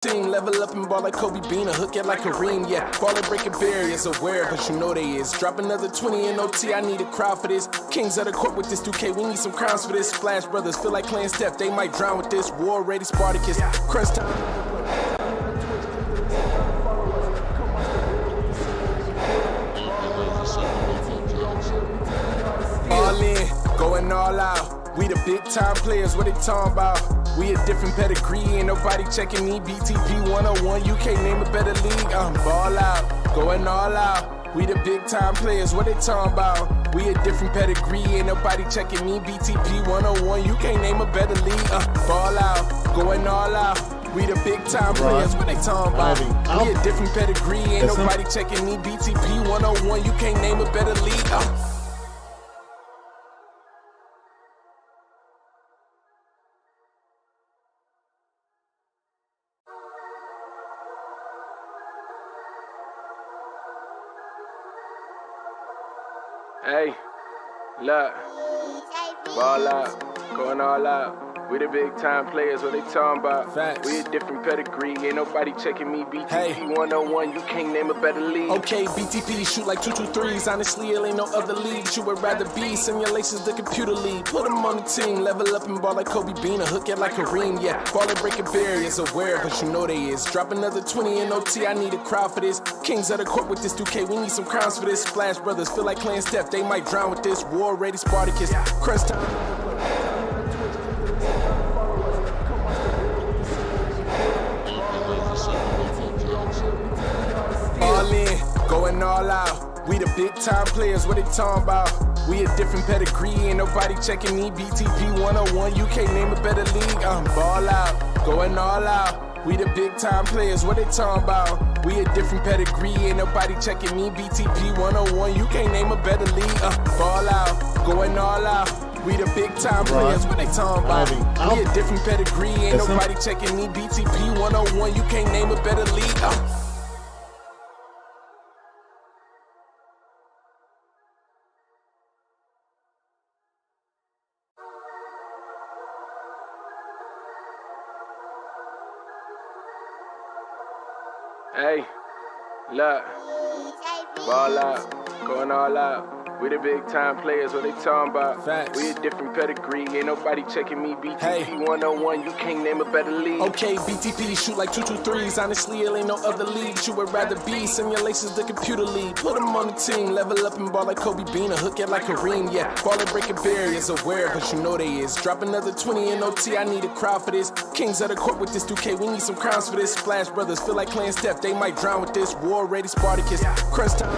Team level up and ball like Kobe Bean, a hook it like Kareem, yeah. Ballin' breaking barriers, aware, but you know they is. Drop another 20 in OT, I need a crowd for this. Kings of the court with this 2K, we need some crowns for this. Splash Brothers feel like playing Steph, they might drown with this. War ready Spartacus, crunch time. All in, going all out. We the big time players, what they talking about? We a different pedigree, ain't nobody checking me. BTP 101, you can't name a better league. Ball out, going all out. We the big time players, what they talking about? We a different pedigree, ain't nobody checking me. BTP 101, you can't name a better league. Ball out, going all out. We the big time players, what they talking about? We a different pedigree, ain't nobody checking me. BTP 101, you can't name a better league. Hey, look, ball out, going all out. We the big time players, what they talking about? Facts. We a different pedigree, ain't nobody checking me. BTP 101, you can't name a better league. Okay, BTP shoot like 223s. Honestly, it ain't no other league you would rather be. Simulations, the computer league. Put them on the team, level up and ball like Kobe Bean, a hook it like Kareem, yeah. Ballin' breaking barriers, aware, but you know they is. Drop another 20 in OT, I need a crowd for this. Kings of the court with this 2K, we need some crowns for this. Splash Brothers feel like playing Steph, they might drown with this. War ready Spartacus, crunch time. All in, going all out. We the big time players, what they talking about? We a different pedigree, ain't nobody checking me. BTP 101, you can't name a better league. Ball out, going all out. We the big time players, what they talking about? We a different pedigree, ain't nobody checking me. BTP 101, you can't name a better league. Ball out, going all out. We the big time players, what they talking about? We a different pedigree, ain't nobody checking me. BTP 101, you can't name a better league. Hey, look, ball out, going all out. We the big time players, what they talking about? Facts. We a different pedigree, ain't nobody checking me. BTP 101, you can't name a better league. Okay, BTP shoot like 223s. Honestly, it ain't no other league you would rather be. Simulations, the computer league. Put them on the team, level up and ball like Kobe Bean, a hook it like Kareem, yeah. Ballin' breaking barriers, aware, but you know they is. Drop another 20 in OT, I need a crowd for this. Kings of the court with this 2K, we need some crowns for this. Splash Brothers feel like playing Steph, they might drown with this. War ready Spartacus, crunch time.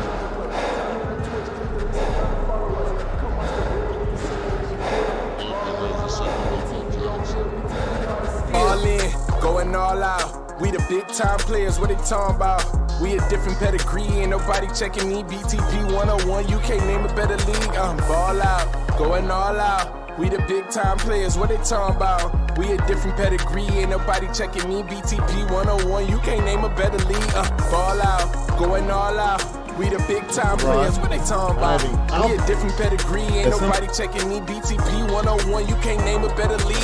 All in, going all out. We the big time players, what they talking about? We a different pedigree, ain't nobody checking me. BTP 101, you can't name a better league. Ball out, going all out. We the big time players, what they talking about? We a different pedigree, ain't nobody checking me. BTP 101, you can't name a better league. Ball out, going all out. We the big time players, what they talking about? We a different pedigree, ain't nobody checking me. BTP 101, you can't name a better league.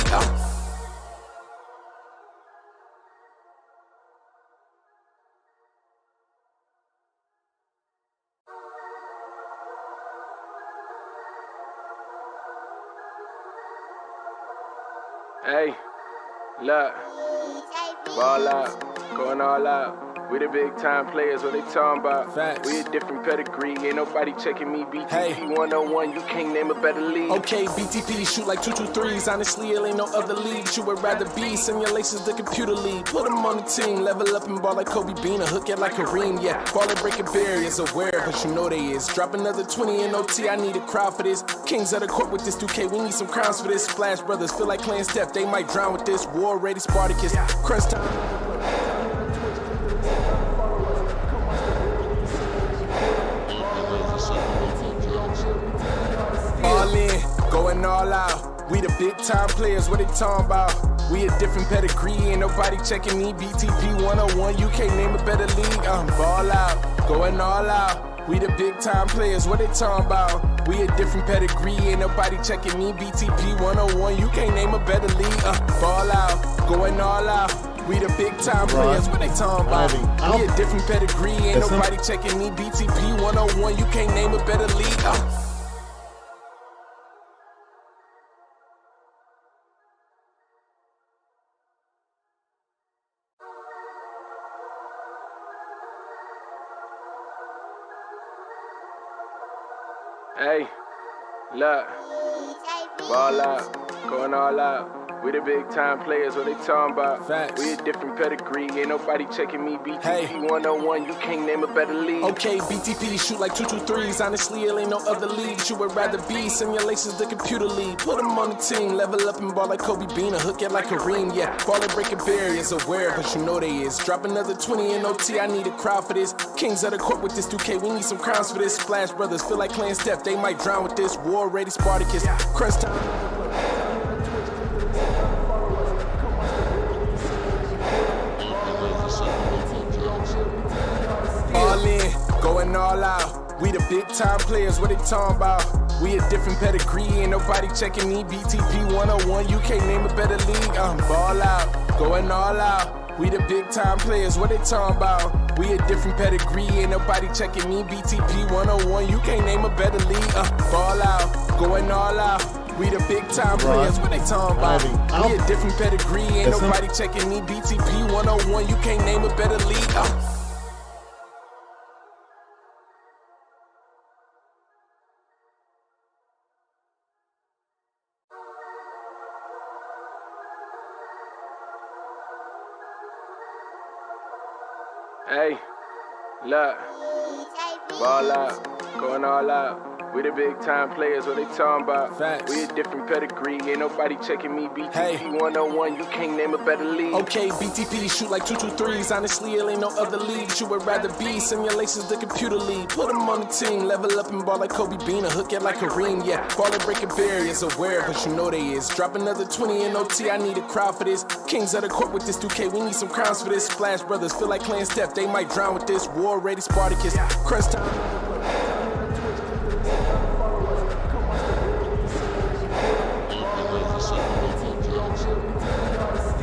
Hey, look, ball out, going all out. We the big time players, what they talking about? Facts. We a different pedigree, ain't nobody checking me. BTP 101, you can't name a better league. Okay, BTP shoot like 223s. Honestly, it ain't no other league you would rather be. Simulations, the computer league. Put them on the team, level up and ball like Kobe Bean, a hook it like Kareem, yeah. Ballin' breaking barriers, aware, but you know they is. Drop another 20 in OT, I need a crowd for this. Kings of the court with this 2K, we need some crowns for this. Splash Brothers feel like playing Steph, they might drown with this. War ready Spartacus, crunch time. All in, going all out. We the big time players, what they talking about? We a different pedigree, ain't nobody checking me. BTP 101, you can't name a better league. Ball out, going all out. We the big time players, what they talking about? We a different pedigree, ain't nobody checking me. BTP 101, you can't name a better league. Ball out, going all out. We the big time players, what they talking about? We a different pedigree, ain't nobody checking me. BTP 101, you can't name a better league. Hey, look, ball out, going all out. We the big time players, what they talking about? Facts. We a different pedigree, ain't nobody checking me. BTP 101, you can't name a better league. Okay, BTP shoot like 223s. Honestly, it ain't no other league you would rather be. Simulations, the computer league. Put them on the team, level up and ball like Kobe Bean, or hook it like Kareem. Yeah, ball and breaking barriers, aware, but you know they is. Drop another 20 in OT, I need a crowd for this. Kings of the court with this 2K, we need some crowns for this. Splash Brothers feel like playing Steph, they might drown with this. War ready Spartacus, crunch time. All in, going all out. We the big time players, what they talking about? We a different pedigree, ain't nobody checking me. BTP 101, you can't name a better league. Ball out, going all out. We the big time players, what they talking about? We a different pedigree, ain't nobody checking me. BTP 101, you can't name a better league. Ball out, going all out. We the big time players, what they talking about? We a different pedigree, ain't nobody checking me. BTP 101, you can't name a better league. Hey, look, ball out, going all out. We the big time players, what they talking about? Facts. We a different pedigree, ain't nobody checking me. BTP 101, you can't name a better league. Okay, BTP shoot like 223s. Honestly, it ain't no other league you would rather be. Simulations, the computer league. Put them on the team, level up and ball like Kobe Bean, or hook it like Kareem. Yeah, ball and breaking barriers, aware, but you know they is. Drop another 20 in OT, I need a crowd for this. Kings of the court with this 2K, we need some crowns for this. Splash Brothers feel like playing Steph, they might drown with this. War ready Spartacus, crunch time.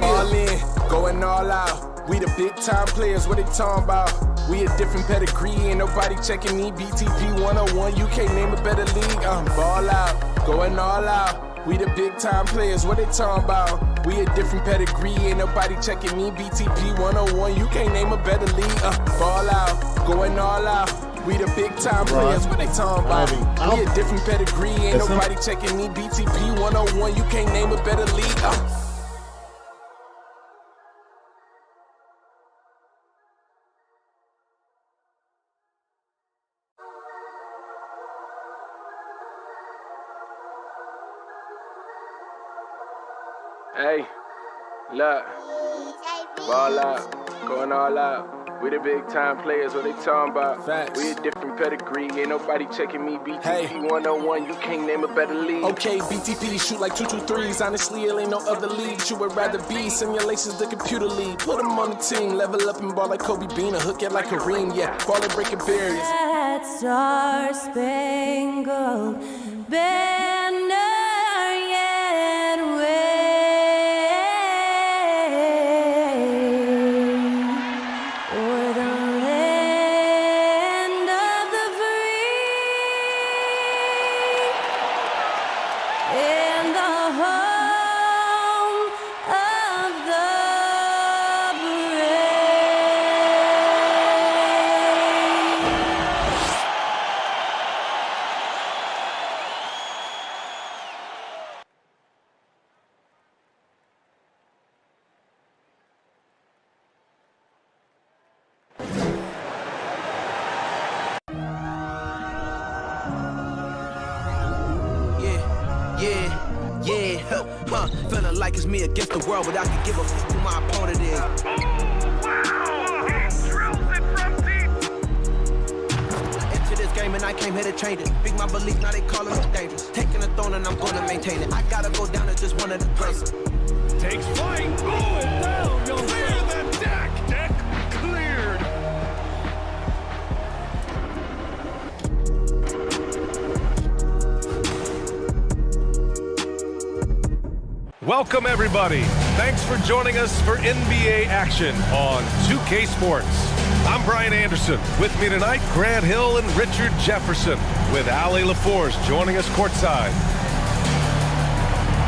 All in, going all out. We the big time players, what they talking about? We a different pedigree, ain't nobody checking me. BTP 101, you can't name a better league. Ball out, going all out. We the big time players, what they talking about? We a different pedigree, ain't nobody checking me. BTP 101, you can't name a better league. Ball out, going all out. We the big time players, what they talking about? We a different pedigree, ain't nobody checking me. BTP 101, you can't name a better league. Hey, look, ball out, going all out. We the big time players, what they talking about? Facts. We a different pedigree, ain't nobody checking me. BTP 101, you can't name a better league. Okay, BTP shoot like 223s. Honestly, it ain't no other league you would rather be. Simulations, the computer league. Put them on the team, level up and ball like Kobe Bean, or hook it like Kareem. Yeah, ball and breaking barriers. That star-spangled banner yet wave o'er the land of the free and the home of the brave. Feeling like it's me against the world, but I can give a fuck who my opponent is. Oh, wow! He drills it from deep. I entered this game and I came here to change it. Big my belief, now they calling me dangerous. Taking the throne and I'm gonna maintain it. I gotta go down as just one of the greatest. Takes flight. Oh, and down. You'll clear the deck. Deck cleared. Welcome, everybody. Thanks for joining us for NBA action on 2K Sports. I'm Brian Anderson. With me tonight, Grant Hill and Richard Jefferson, with Ali LaForce joining us courtside.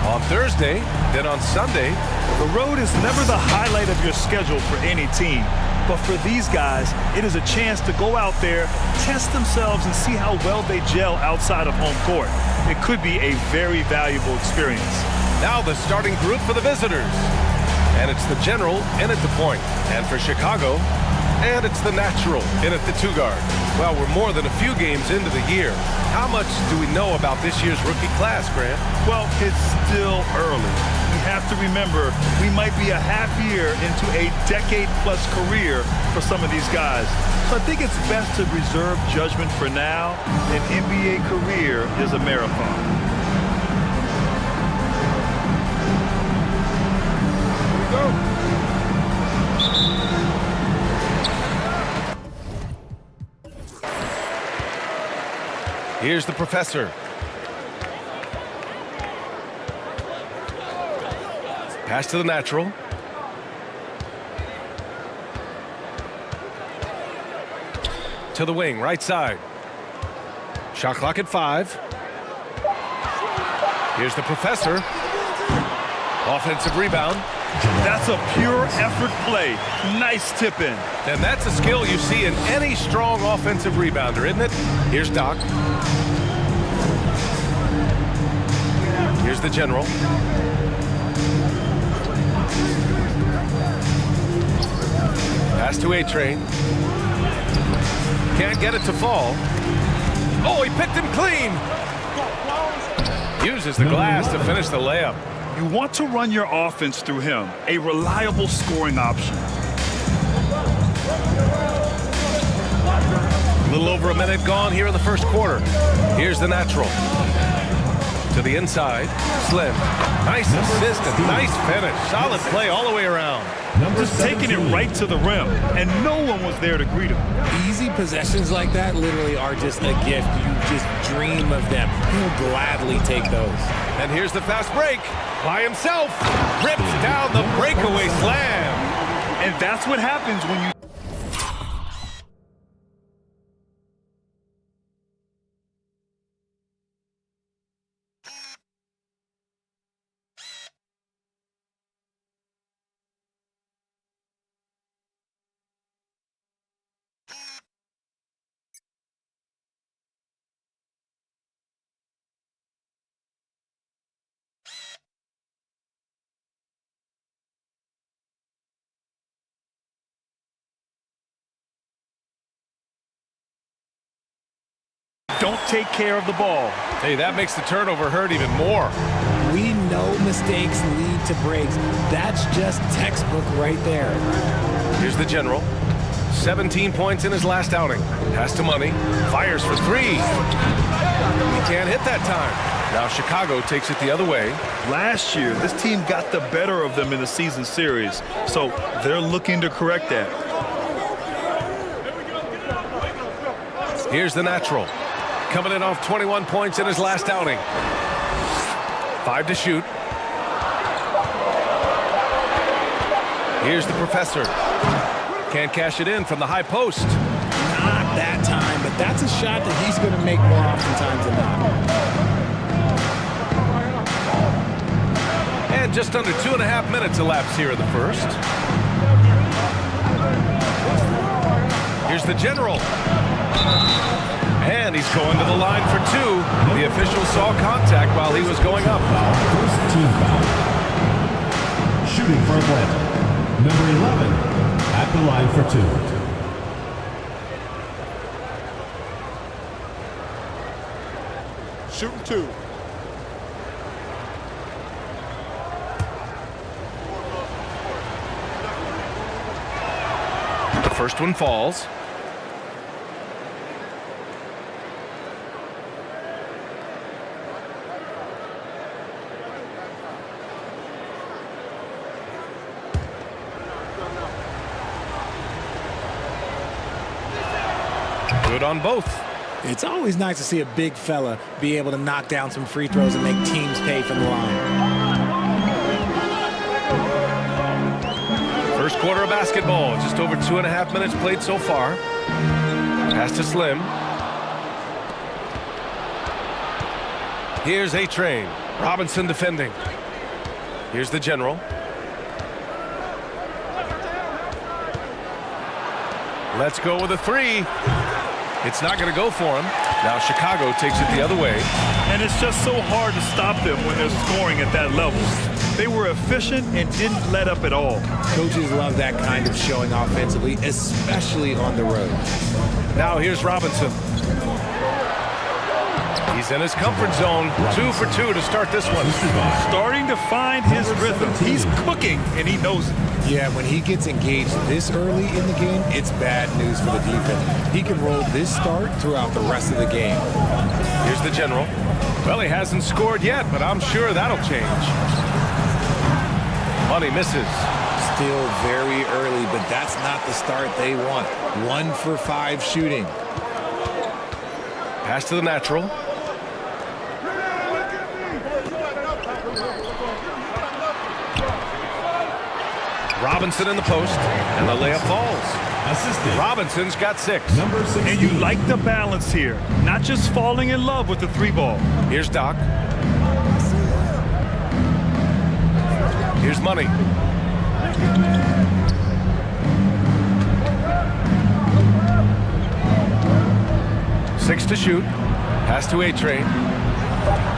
On Thursday, then on Sunday. The road is never the highlight of your schedule for any team. But for these guys, it is a chance to go out there, test themselves, and see how well they gel outside of home court. It could be a very valuable experience. Now the starting group for the visitors. And it's the general in at the point. And for Chicago, and it's the natural in at the two guard. Well, we're more than a few games into the year. How much do we know about this year's rookie class, Grant? Well, it's still early. We have to remember we might be a half year into a decade-plus career for some of these guys. So I think it's best to reserve judgment for now. An NBA career is a marathon. Here's the professor. Pass to the natural. To the wing, right side. Shot clock at 5. Here's the professor. Offensive rebound. That's a pure effort play. Nice tip in. And that's a skill you see in any strong offensive rebounder, isn't it? Here's Doc. Here's the general. Pass to A-Train. Can't get it to fall. Oh, he picked him clean. Uses the glass to finish the layup. You want to run your offense through him, a reliable scoring option. A little over a minute gone here in the first quarter. Here's the natural. To the inside. Slim. Nice assist and nice finish. Solid play all the way around. Just taking it right to the rim, and no one was there to greet him. Easy possessions like that literally are just a gift. You just dream of them. He'll gladly take those. And here's the fast break. By himself. Rips down the breakaway slam. And that's what happens when you... don't take care of the ball. Hey, that makes the turnover hurt even more. We know mistakes lead to breaks. That's just textbook right there. Here's the general. 17 points in his last outing. Pass to Money. Fires for 3. He can't hit that time. Now Chicago takes it the other way. Last year, this team got the better of them in the season series, so they're looking to correct that. Here's the natural. Coming in off 21 points in his last outing. 5 to shoot. Here's the professor. Can't cash it in from the high post. Not that time, but that's a shot that he's going to make more oftentimes than not. And just under 2.5 minutes elapsed here in the first. Here's the general. And he's going to the line for 2. The official saw contact while he was going up. First team foul. Shooting for Atlanta. Number 11 at the line for 2. Shooting 2. The first one falls. Good on both. It's always nice to see a big fella be able to knock down some free throws and make teams pay from the line. First quarter of basketball. Just over 2.5 minutes played so far. Pass to Slim. Here's A-Train. Robinson defending. Here's the General. Let's go with a three. It's not going to go for him. Now Chicago takes it the other way. And it's just so hard to stop them when they're scoring at that level. They were efficient and didn't let up at all. Coaches love that kind of showing offensively, especially on the road. Now here's Robinson. He's in his comfort zone. 2 for 2 to start this one. Starting to find his rhythm. He's cooking, and he knows it. Yeah, when he gets engaged this early in the game, it's bad news for the defense. He can roll this start throughout the rest of the game. Here's the General. Well, he hasn't scored yet, but I'm sure that'll change. Money misses. Still very early, but that's not the start they want. 1 for 5 shooting. Pass to the natural. Robinson in the post, and the layup falls. Assistant. Robinson's got 6. Number 16. And you like the balance here, not just falling in love with the 3-ball. Here's Doc. Here's Money. Six to shoot. Pass to A-Train.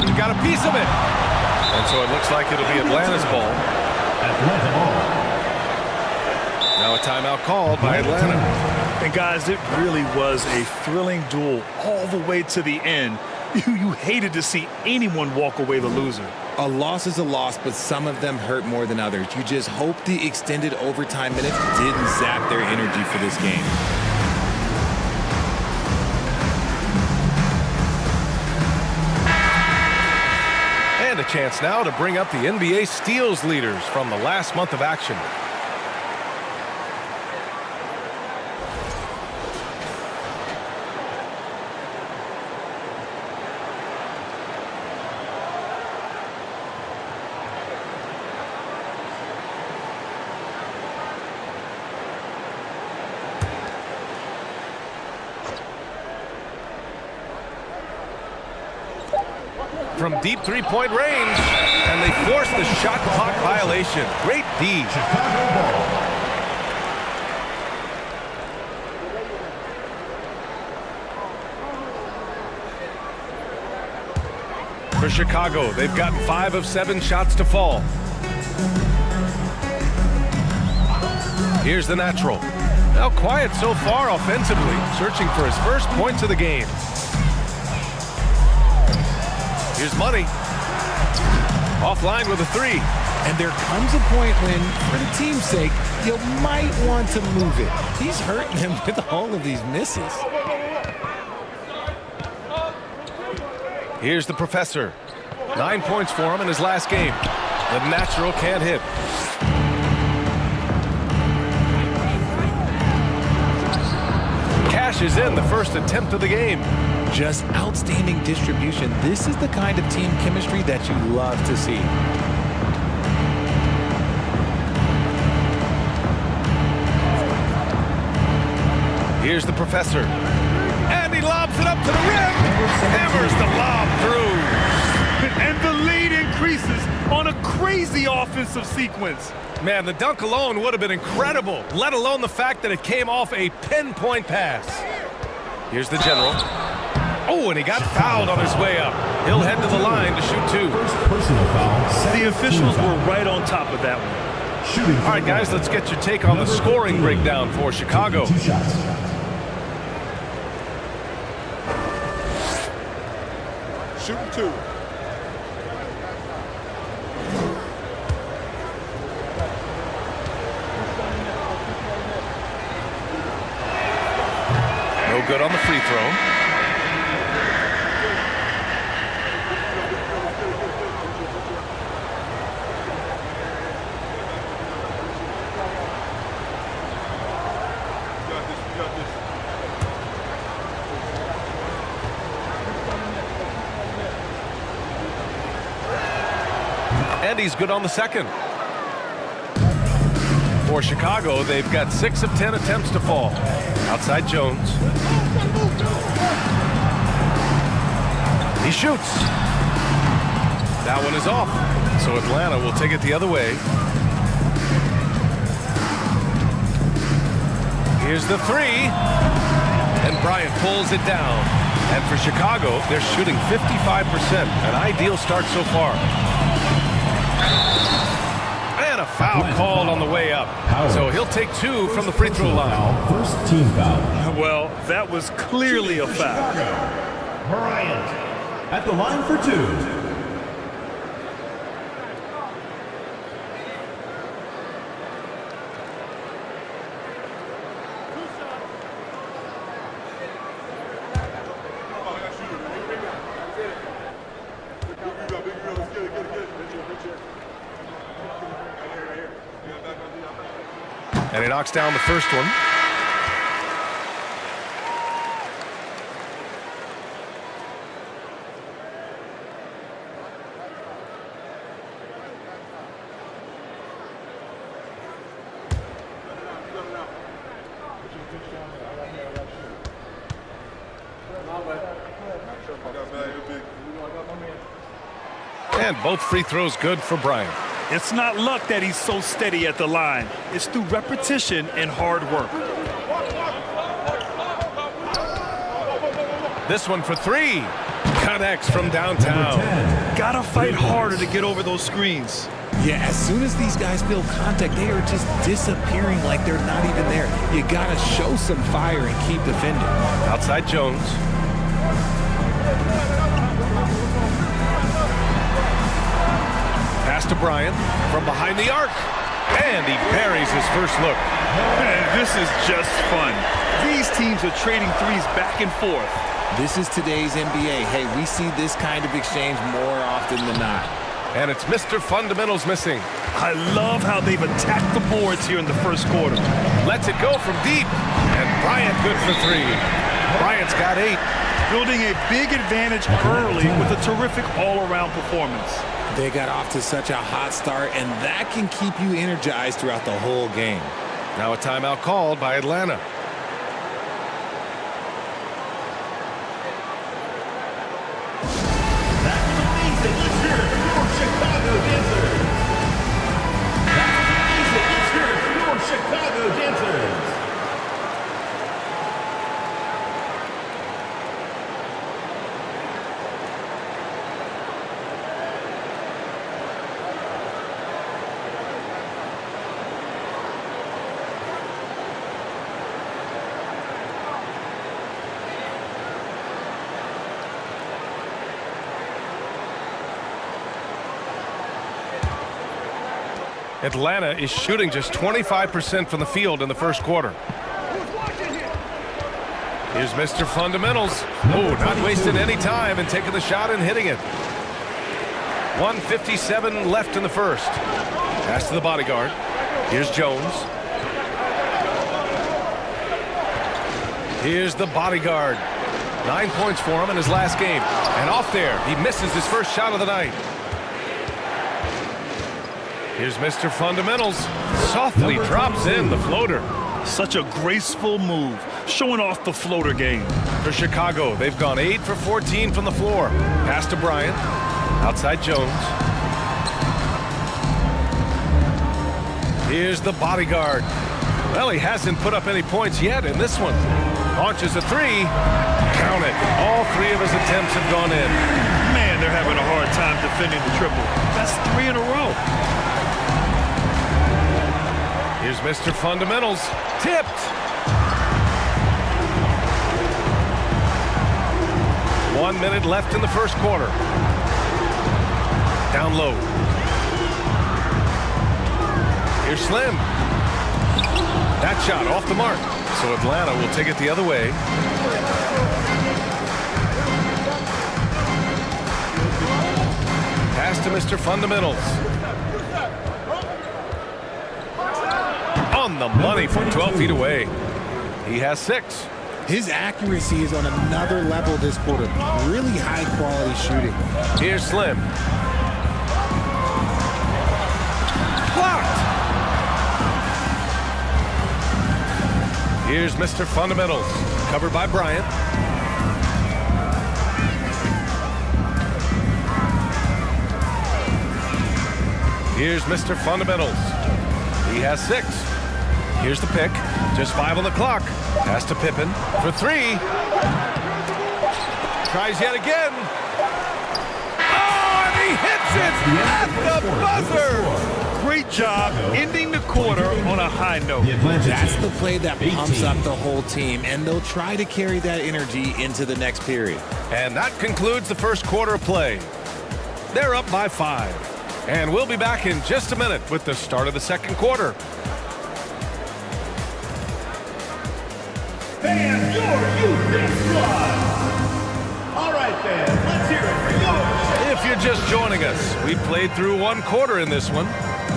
He got a piece of it. And so it looks like it'll be Atlanta's ball. Atlanta ball. Now a timeout called by Atlanta. And guys, it really was a thrilling duel all the way to the end. You hated to see anyone walk away the loser. A loss is a loss, but some of them hurt more than others. You just hope the extended overtime minutes didn't zap their energy for this game. And a chance now to bring up the NBA steals leaders from the last month of action. From deep three-point range, and they force the shot clock violation. Great D. Chicago ball. For Chicago, they've gotten 5 of 7 shots to fall. Here's the natural. Now quiet so far offensively, searching for his first points of the game. Here's Money. Offline with a 3. And there comes a point when, for the team's sake, you might want to move it. He's hurting them with all of these misses. Here's the Professor. 9 points for him in his last game. The natural can't hit. Cashes in the first attempt of the game. Just outstanding distribution. This is the kind of team chemistry that you love to see. Here's the Professor. And he lobs it up to the rim. Hammers the lob through. And the lead increases on a crazy offensive sequence. Man, the dunk alone would have been incredible, let alone the fact that it came off a pinpoint pass. Here's the General. Oh, and he got fouled on his way up. He'll head to the line to shoot 2. First personal foul. The officials were right on top of that one. Shooting. All right, guys, let's get your take on the scoring breakdown for Chicago. 2 shots. Shooting 2. No good on the free throw. And he's good on the second. For Chicago, they've got 6 of 10 attempts to fall. Outside Jones. He shoots. That one is off. So Atlanta will take it the other way. Here's the 3. And Bryant pulls it down. And for Chicago, they're shooting 55%. An ideal start so far. And a foul called on the way up. So he'll take 2 from the free throw line. First team foul. Well, that was clearly a foul. Bryant at the line for 2. And he knocks down the first one. And both free throws good for Bryant. It's not luck that he's so steady at the line. It's through repetition and hard work. This one for 3. Connects from downtown. Gotta fight harder to get over those screens. Yeah, as soon as these guys feel contact, they are just disappearing like they're not even there. You gotta show some fire and keep defending. Outside Jones. Pass to Bryant from behind the arc. And he buries his first look. Man, this is just fun. These teams are trading threes back and forth. This is today's NBA. Hey, we see this kind of exchange more often than not. And it's Mr. Fundamentals missing. I love how they've attacked the boards here in the first quarter. Lets it go from deep. And Bryant good for 3. Bryant's got 8. Building a big advantage early with a terrific all-around performance. They got off to such a hot start, and that can keep you energized throughout the whole game. Now a timeout called by Atlanta. That's amazing. Let's hear it for your Chicago Dancers. That's amazing. Let's hear it for your Chicago Dancers. Atlanta is shooting just 25% from the field in the first quarter. Here's Mr. Fundamentals. Oh, not wasting any time and taking the shot and hitting it. 1:57 left in the first. Pass to the bodyguard. Here's Jones. Here's the bodyguard. 9 points for him in his last game. And off there, he misses his first shot of the night. Here's Mr. Fundamentals. Softly drops in the floater. Such a graceful move, showing off the floater game. For Chicago, they've gone 8 for 14 from the floor. Pass to Bryant. Outside Jones. Here's the bodyguard. Well, he hasn't put up any points yet in this one. Launches a 3. Count it. All 3 of his attempts have gone in. Man, they're having a hard time defending the triple. That's 3 in a row. Here's Mr. Fundamentals. Tipped. 1 minute left in the first quarter. Down low. Here's Slim. That shot off the mark. So Atlanta will take it the other way. Pass to Mr. Fundamentals. On the money from 12 feet away. He has 6. His accuracy is on another level this quarter. Really high quality shooting. Here's Slim. Blocked. Here's Mr. Fundamentals, covered by Bryant. Here's Mr. Fundamentals. He has 6. Here's the pick. Just 5 on the clock. Pass to Pippen for 3. Tries yet again. Oh, and he hits it at the buzzer. Great job ending the quarter on a high note. That's the play that pumps up the whole team, and they'll try to carry that energy into the next period. And that concludes the first quarter of play. They're up by 5. And we'll be back in just a minute with the start of the second quarter. Fans, your youth squad. All right, fans, let's hear it for yours. If you're just joining us, we played through 1 quarter in this one.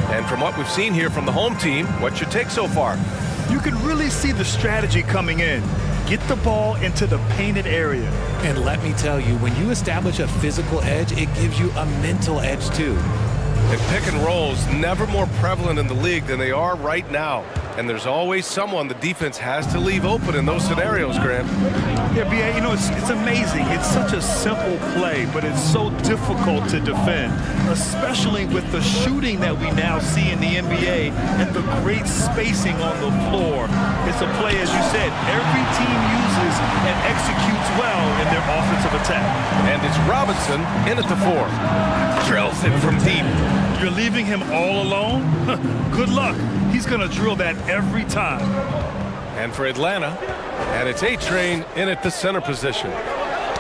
And from what we've seen here from the home team, what's your take so far? You can really see the strategy coming in. Get the ball into the painted area. And let me tell you, when you establish a physical edge, it gives you a mental edge too. And pick and rolls never more prevalent in the league than they are right now. And there's always someone the defense has to leave open in those scenarios, Grant. Yeah, B.A., you know, it's amazing. It's such a simple play, but it's so difficult to defend, especially with the shooting that we now see in the NBA and the great spacing on the floor. It's a play, as you said, every team uses and executes well in their offensive attack. And it's Robinson in at the 4. Drills it from deep. You're leaving him all alone? Good luck. He's going to drill that every time. And for Atlanta, and it's A-Train in at the center position.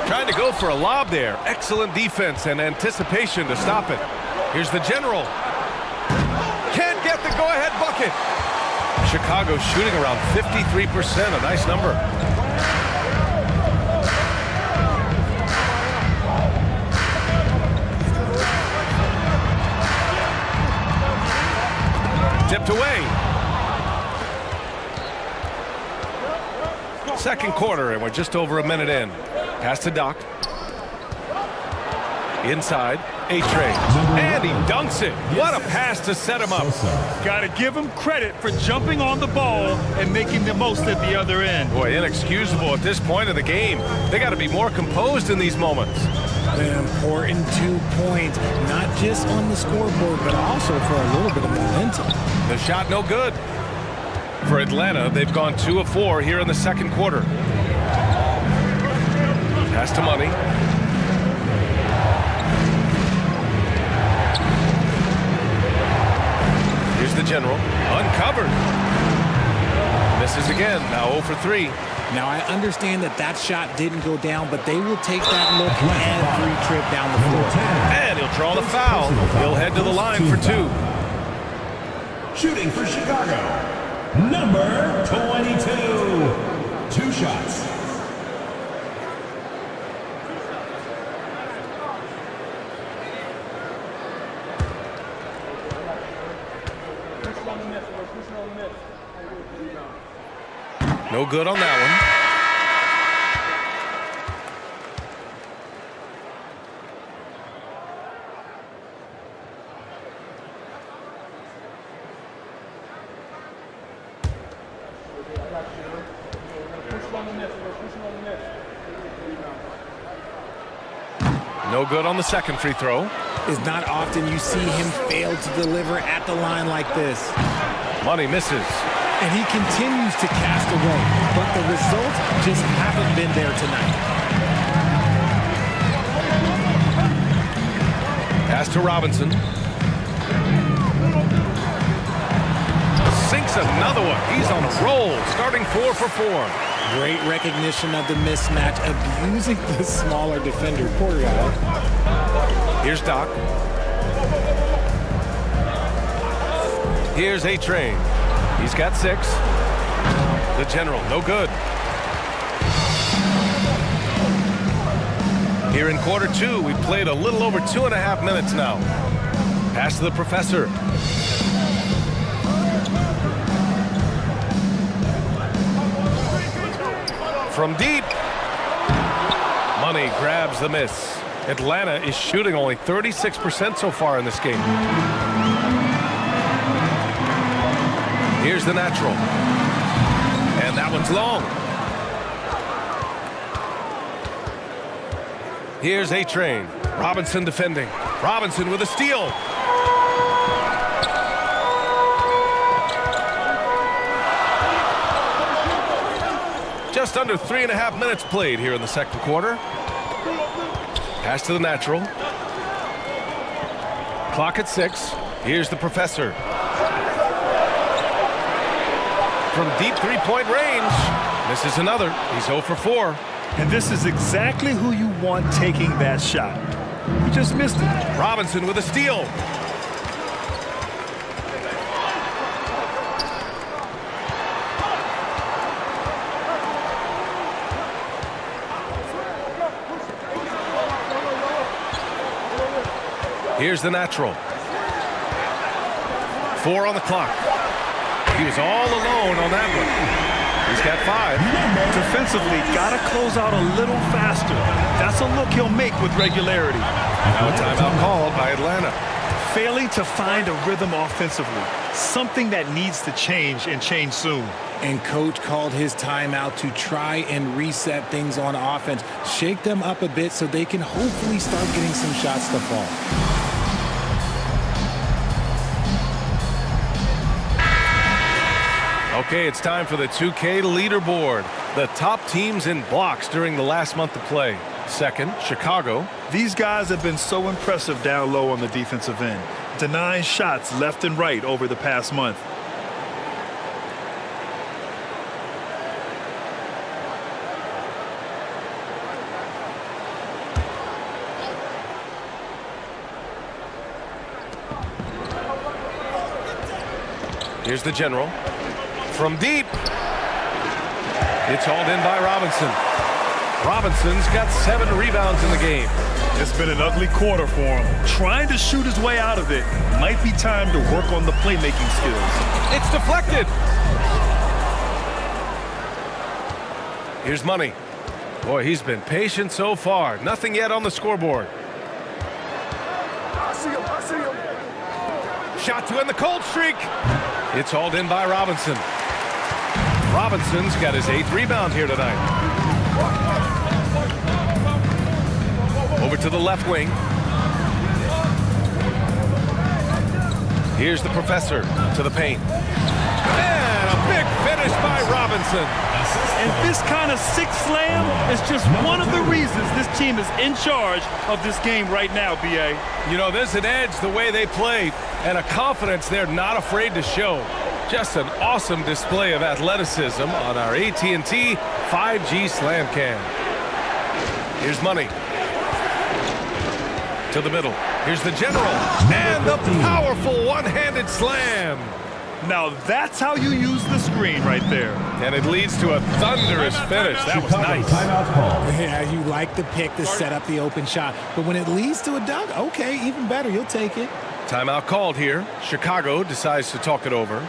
Trying to go for a lob there. Excellent defense and anticipation to stop it. Here's the general. Can't get the go-ahead bucket. Chicago shooting around 53%, a nice number. Tipped away. Second quarter, and we're just over a minute in. Pass to Doc. Inside, A-Train. And he dunks it. What a pass to set him up. Got to give him credit for jumping on the ball and making the most at the other end. Boy, inexcusable at this point of the game. They got to be more composed in these moments. An important 2 points, not just on the scoreboard, but also for a little bit of momentum. The shot no good. For Atlanta, they've gone 2 of 4 here in the second quarter. Pass to Money. Here's the general. Uncovered. Misses again. Now 0 for 3. Now, I understand that shot didn't go down, but they will take that look every trip down the floor. And he'll draw the foul. He'll head to the line for 2. Shooting for Chicago, number 22. 2 shots. No good on that one. No good on the second free throw. It's not often you see him fail to deliver at the line like this. Money misses. And he continues to cast away, but the results just haven't been there tonight. Pass to Robinson. Sinks another one. He's on a roll, starting 4 for 4. Great recognition of the mismatch, abusing the smaller defender. Poor guy. Here's Doc. Here's A-Train. He's got 6. The general, no good. Here in quarter 2, we played a little over 2.5 minutes now. Pass to the professor. From deep. Money grabs the miss. Atlanta is shooting only 36% so far in this game. Here's the natural. And that one's long. Here's A-Train. Robinson defending. Robinson with a steal. Just under 3.5 minutes played here in the second quarter. Pass to the natural. Clock at 6. Here's the professor. From deep three-point range. Misses another. He's 0 for 4. And this is exactly who you want taking that shot. He just missed it. Robinson with a steal. Here's the natural. 4 on the clock. He was all alone on that one. He's got 5. Defensively, gotta close out a little faster. That's a look he'll make with regularity. Now a timeout called by Atlanta. Failing to find a rhythm offensively. Something that needs to change and change soon. And coach called his timeout to try and reset things on offense. Shake them up a bit so they can hopefully start getting some shots to fall. Okay, it's time for the 2K leaderboard. The top teams in blocks during the last month of play. Second, Chicago. These guys have been so impressive down low on the defensive end, denying shots left and right over the past month. Here's the general. From deep. It's hauled in by Robinson. Robinson's got 7 rebounds in the game. It's been an ugly quarter for him. Trying to shoot his way out of it. Might be time to work on the playmaking skills. It's deflected. Here's Money. Boy, he's been patient so far. Nothing yet on the scoreboard. I see him. Shot to end the cold streak. It's hauled in by Robinson. Robinson's got his 8th rebound here tonight. Over to the left wing. Here's the professor to the paint. And a big finish by Robinson. And this kind of six slam is just one of the reasons this team is in charge of this game right now, B.A. You know, there's an edge the way they play and a confidence they're not afraid to show. Just an awesome display of athleticism on our AT&T 5G Slam Cam. Here's Money. To the middle. Here's the general. And the powerful one-handed slam. Now that's how you use the screen right there. And it leads to a thunderous finish. That was nice. Yeah, you like the pick to set up the open shot. But when it leads to a dunk, okay, even better. You'll take it. Timeout called here. Chicago decides to talk it over.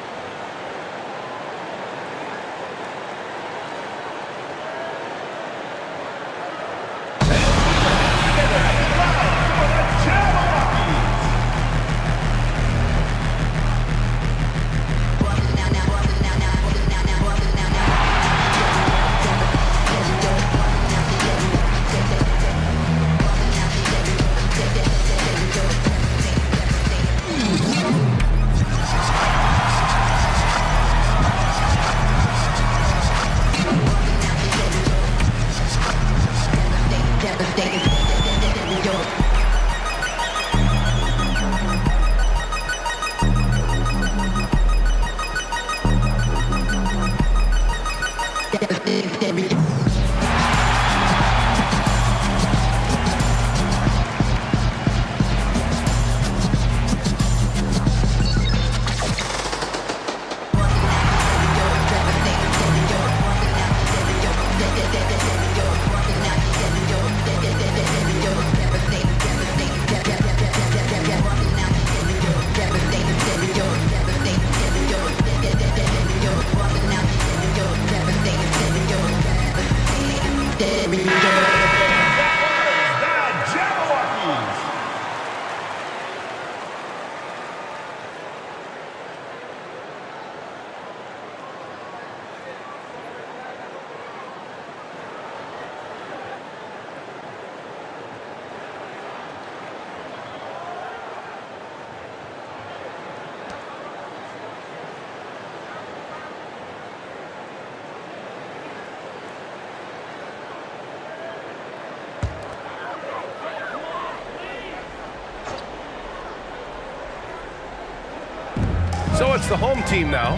So it's the home team now.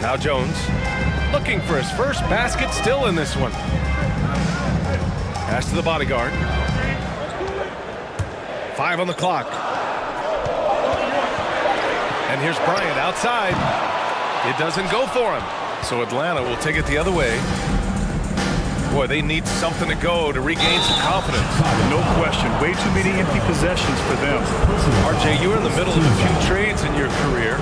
Now Jones looking for his first basket still in this one. Pass to the bodyguard. 5 on the clock. And here's Bryant outside. It doesn't go for him. So Atlanta will take it the other way. Boy, they need something to go to regain some confidence. No question. Way too many empty possessions for them. RJ, you were in the middle of a few trades in your career.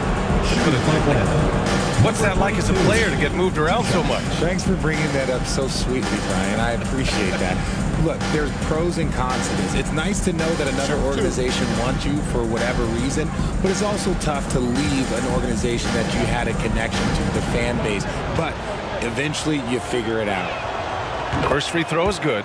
What's that like as a player to get moved around so much? Thanks for bringing that up so sweetly, Brian. I appreciate that. Look, there's pros and cons to this. It's nice to know that another organization wants you for whatever reason, but it's also tough to leave an organization that you had a connection to, the fan base. But eventually you figure it out. First free throw is good.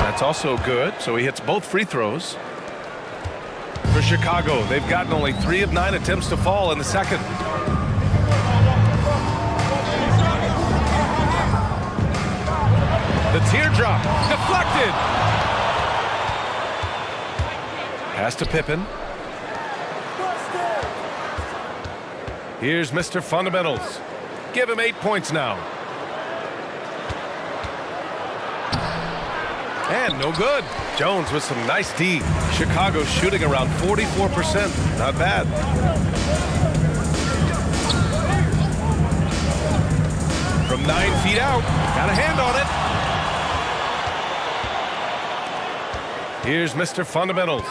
That's also good, so he hits both free throws. For Chicago, they've gotten only 3 of 9 attempts to fall in the second. The teardrop, deflected. Pass to Pippen. Here's Mr. Fundamentals. Give him 8 points now. And no good. Jones with some nice D. Chicago shooting around 44%. Not bad. From 9 feet out. Got a hand on it. Here's Mr. Fundamentals.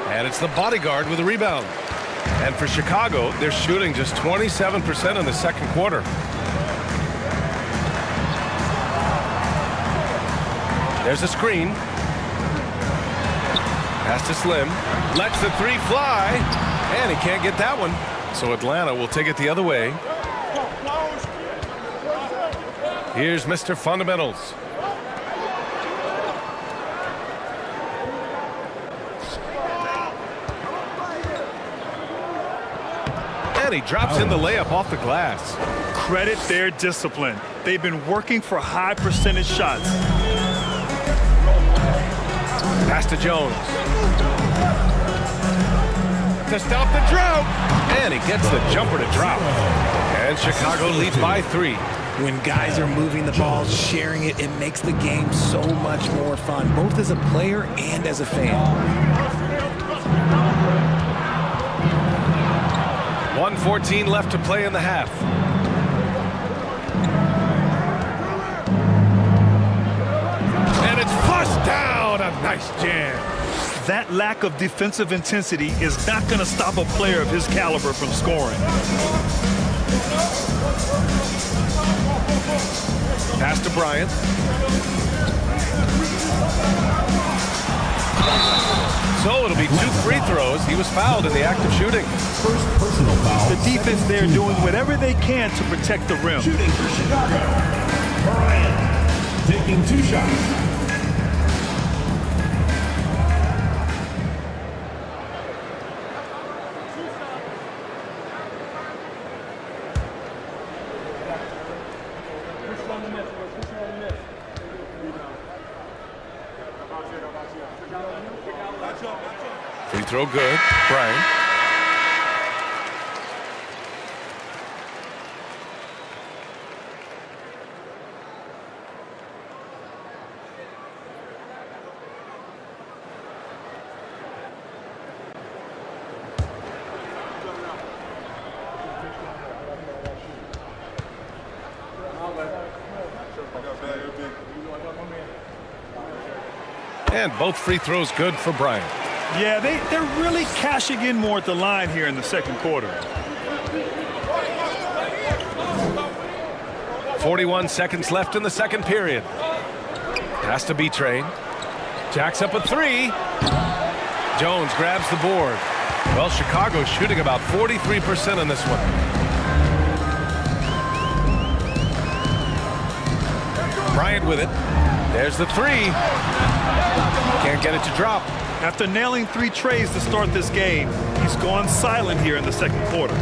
And it's the bodyguard with a rebound. And for Chicago, they're shooting just 27% in the second quarter. There's a screen. Pass to Slim. Lets the 3 fly. And he can't get that one. So Atlanta will take it the other way. Here's Mr. Fundamentals. And he drops in the layup off the glass. Credit their discipline. They've been working for high percentage shots. Pass to Jones. To stop the drought. And he gets the jumper to drop. And Chicago leads by 3. When guys are moving the ball, sharing it, it makes the game so much more fun, both as a player and as a fan. 1:14 left to play in the half. And it's flushed down. A nice jam. That lack of defensive intensity is not going to stop a player of his caliber from scoring. Pass to Bryant. So it'll be 2 free throws. He was fouled in the act of shooting. First personal foul. The defense there doing whatever they can to protect the rim. Shooting for Chicago. Bryant taking 2 shots. Free throw good. Bryant. And both free throws good for Bryant. Yeah, they're really cashing in more at the line here in the second quarter. 41 seconds left in the second period. Pass to B-Train. Jacks up a 3. Jones grabs the board. Well, Chicago's shooting about 43% in this one. Bryant with it. There's the three. Can't get it to drop. After nailing 3 trays to start this game, he's gone silent here in the second quarter.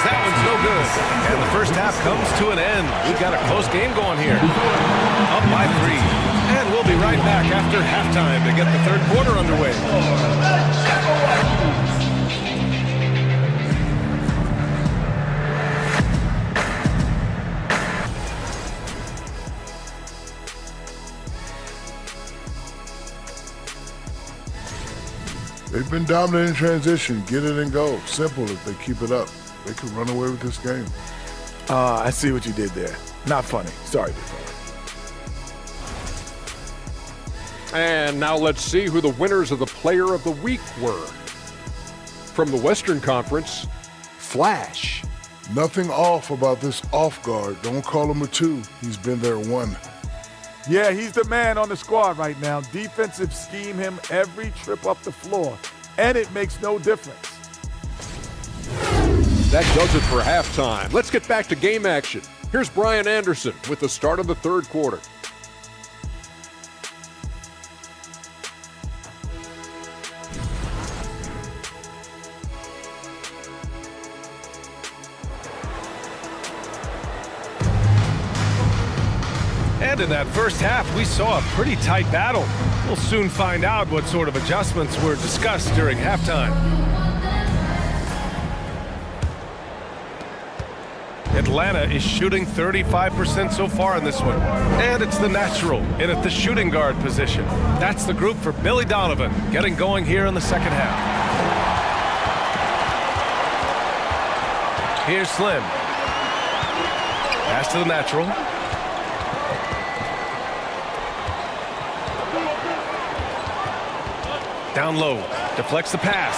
That one's no good. And the first half comes to an end. We've got a close game going here. Up by 3. And we'll be right back after halftime to get the third quarter underway. They've been dominant in transition. Get it and go. Simple if they keep it up. They could run away with this game. I see what you did there. Not funny. Sorry, big fella. And now let's see who the winners of the Player of the Week were. From the Western Conference, Flash. Nothing off about this off guard. Don't call him a 2. He's been there 1. Yeah, he's the man on the squad right now. Defensive scheme him every trip up the floor, and it makes no difference. That does it for halftime. Let's get back to game action. Here's Brian Anderson with the start of the third quarter. And in that first half, we saw a pretty tight battle. We'll soon find out what sort of adjustments were discussed during halftime. Atlanta is shooting 35% so far in this one. And it's the natural in at the shooting guard position. That's the group for Billy Donovan getting going here in the second half. Here's Slim. Pass to the natural. Down low, deflects the pass.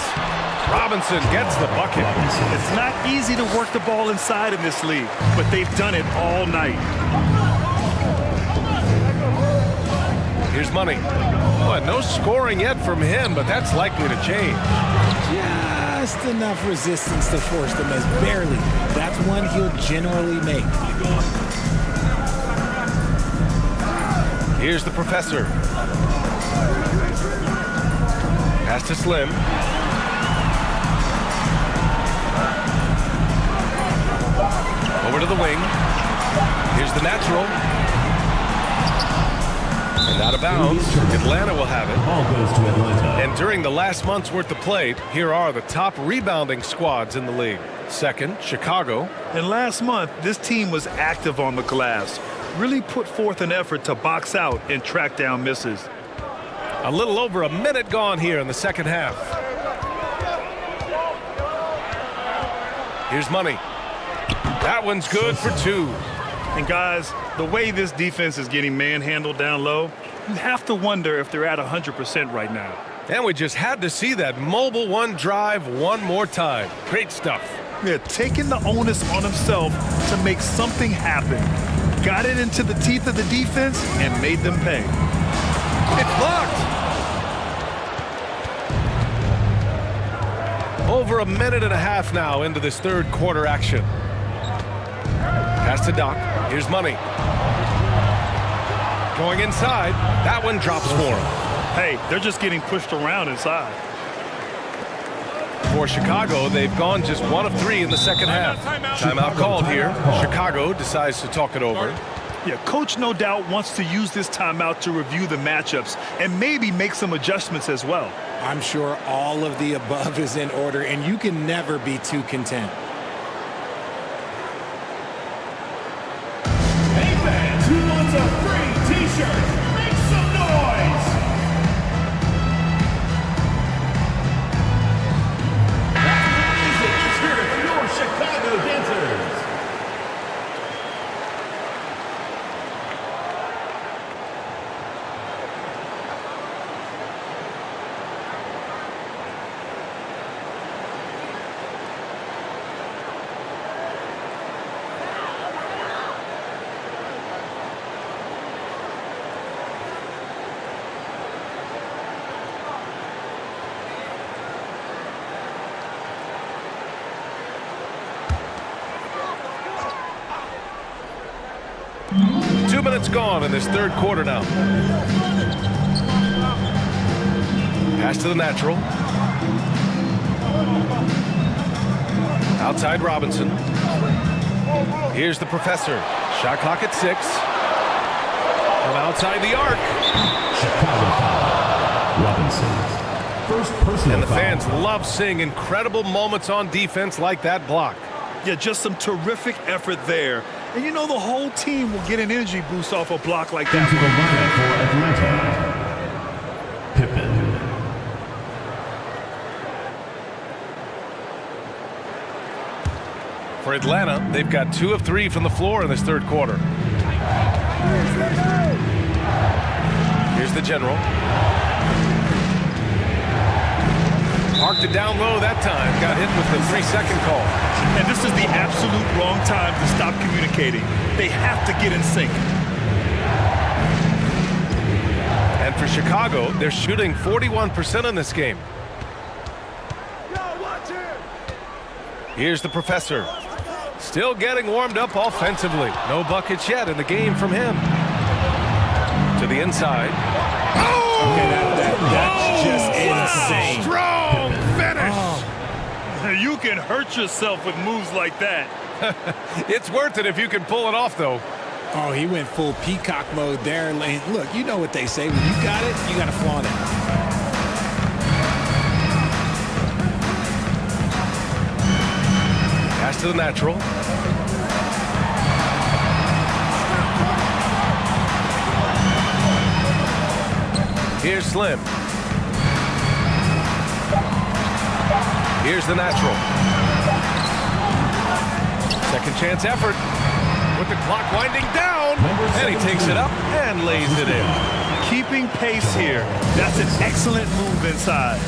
Robinson gets the bucket. It's not easy to work the ball inside in this league, but they've done it all night. Here's Money. Well, no scoring yet from him, but that's likely to change. Just enough resistance to force them as barely. That's one he'll generally make. Here's the professor. Pass to Slim. Over to the wing. Here's the natural. And out of bounds. Atlanta will have it. Ball goes to Atlanta. And during the last month's worth of play, here are the top rebounding squads in the league. Second, Chicago. And last month, this team was active on the glass. Really put forth an effort to box out and track down misses. A little over a minute gone here in the second half. Here's Money. That one's good for 2. And guys, the way this defense is getting manhandled down low, you have to wonder if they're at 100% right now. And we just had to see that mobile one drive one more time. Great stuff. Yeah, taking the onus on himself to make something happen. Got it into the teeth of the defense and made them pay. It's blocked. Over a minute and a half now into this third quarter action. Pass to Doc. Here's Money. Going inside. That one drops for him. Hey, they're just getting pushed around inside. For Chicago, they've gone just 1 of 3 in the second half. Timeout called here. Chicago decides to talk it over. Yeah, coach no doubt wants to use this timeout to review the matchups and maybe make some adjustments as well. I'm sure all of the above is in order, and you can never be too content. Hey fans, who wants a free t-shirt? Make some noise! Let's hear it for your Chicago dancers! minutes gone in this third quarter now. Pass to the natural. Outside Robinson. Here's the professor. Shot clock at 6. From outside the arc. Chicago foul. Robinson. First personal And the foul. fans love seeing incredible moments on defense like that block. Yeah, just some terrific effort there. And you know the whole team will get an energy boost off a block like that. Into the lineup for Atlanta. Pippen. For Atlanta, they've got 2 of 3 from the floor in this third quarter. Here's the general. Parked it down low that time. Got hit with the 3-second call. And this is the absolute wrong time to stop communicating. They have to get in sync. And for Chicago, they're shooting 41% in this game. Here's the professor. Still getting warmed up offensively. No buckets yet in the game from him. To the inside. Oh! Okay, that's just insane. Strong finish. You can hurt yourself with moves like that. It's worth it if you can pull it off, though. Oh, he went full peacock mode there. And look, you know what they say. When you got it, you got to flaunt it. Pass to the natural. Here's Slim. Here's the natural. Second chance effort. With the clock winding down. And he takes it up and lays it in. Keeping pace here. That's an excellent move inside.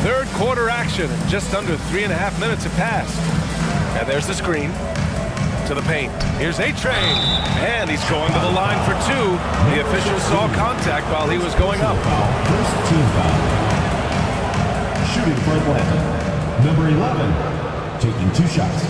Third quarter action. Just under 3.5 minutes have passed. And there's the screen. To the paint. Here's A-Train. And he's going to the line for 2. The official saw contact while he was going up. First team foul. Shooting for Atlanta. Number 11. Taking 2 shots.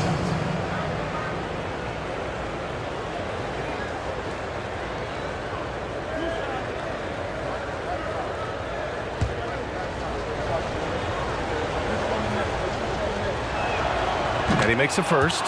And he makes a first.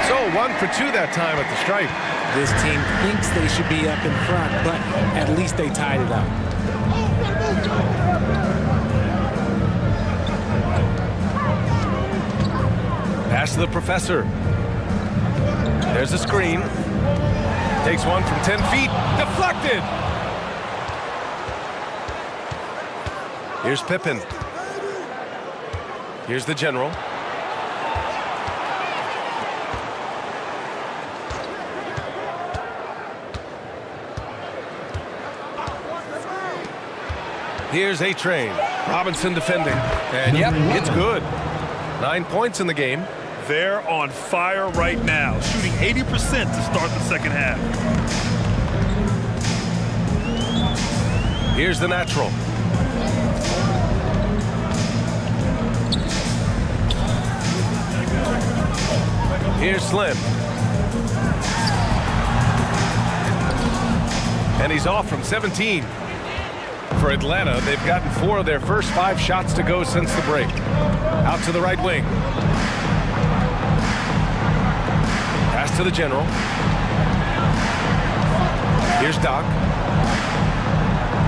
So 1 for 2 that time at the stripe. This team thinks they should be up in front, but at least they tied it up. Pass to the professor. There's a screen. Takes one from 10 feet. Deflected. Here's Pippen. Here's the general. Here's A-Train. Robinson defending. And yep, it's good. 9 points in the game. They're on fire right now, shooting 80% to start the second half. Here's the natural. Here's Slim. And he's off from 17. For Atlanta, they've gotten 4 of their first 5 shots to go since the break. Out to the right wing. Pass to the general. Here's Doc.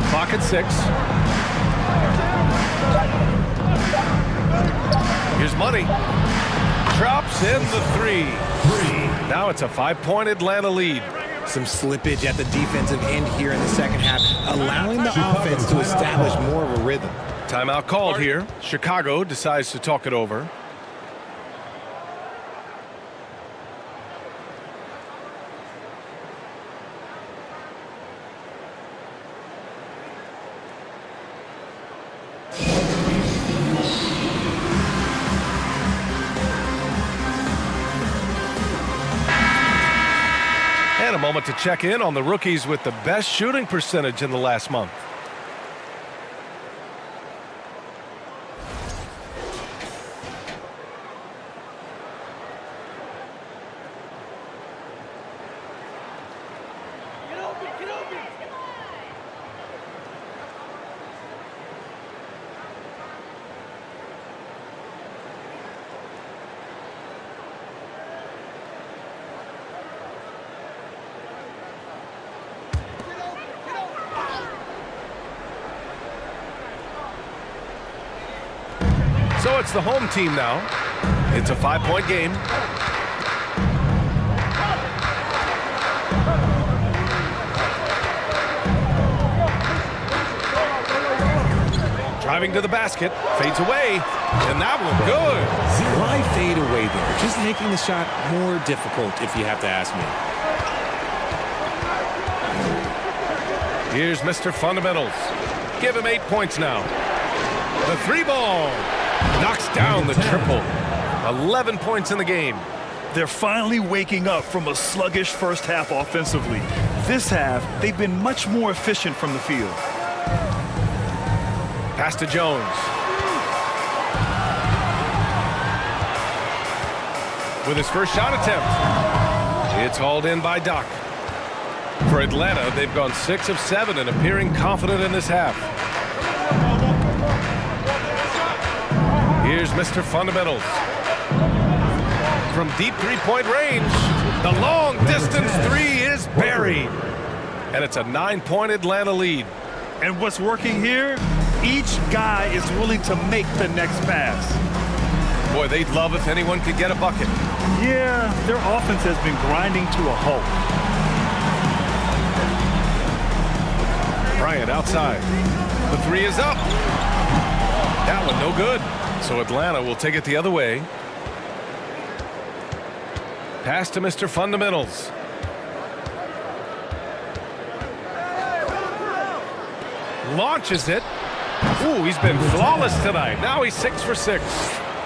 Clock at 6. Here's Money. Drops in the 3. Now it's a 5-point Atlanta lead. Some slippage at the defensive end here in the second half, allowing the offense to establish more of a rhythm. Timeout called here. Chicago decides to talk it over. a moment to check in on the rookies with the best shooting percentage in the last month. So it's the home team now. It's a 5-point game. Driving to the basket, fades away, and that one good. Why fade away there? Just making the shot more difficult, if you have to ask me. Here's Mr. Fundamentals. Give him 8 points now. The 3-ball knocks down the triple. 11 points in the game. They're finally waking up from a sluggish first half offensively. This half, they've been much more efficient from the field. Pass to Jones. With his first shot attempt. It's hauled in by Doc. For Atlanta, they've gone 6 of 7 and appearing confident in this half. Here's Mr. Fundamentals. From deep three-point range, the long-distance three is buried. And it's a 9-point Atlanta lead. And what's working here? Each guy is willing to make the next pass. Boy, they'd love if anyone could get a bucket. Yeah, their offense has been grinding to a halt. Bryant outside. The three is up. That one no good. So Atlanta will take it the other way. Pass to Mr. Fundamentals. Launches it. Ooh, he's been flawless tonight. Now he's 6 for 6.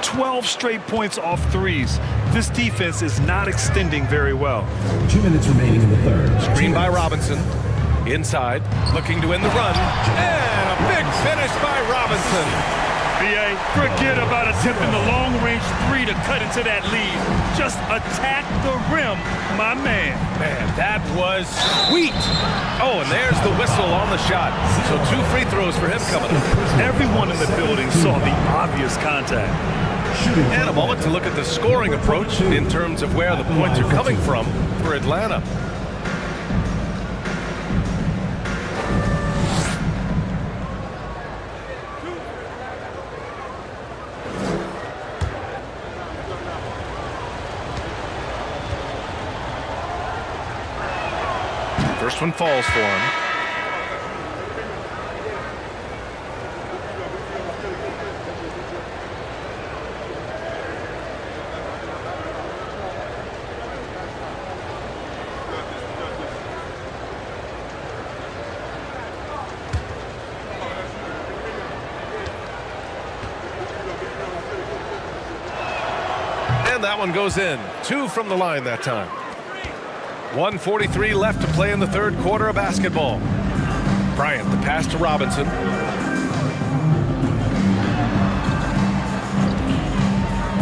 12 straight points off threes. This defense is not extending very well. 2 minutes remaining in the third. Screen by Robinson. Inside, looking to win the run. And a big finish by Robinson. B.A., forget about attempting the long-range three to cut into that lead. Just attack the rim, my man. Man, that was sweet. Oh, and there's the whistle on the shot. So 2 free throws for him coming up. Everyone in the building saw the obvious contact. And a moment to look at the scoring approach in terms of where the points are coming from for Atlanta. First one falls for him. And that one goes in. 2 from the line that time. 1:43 left to play in the third quarter of basketball. Bryant, the pass to Robinson.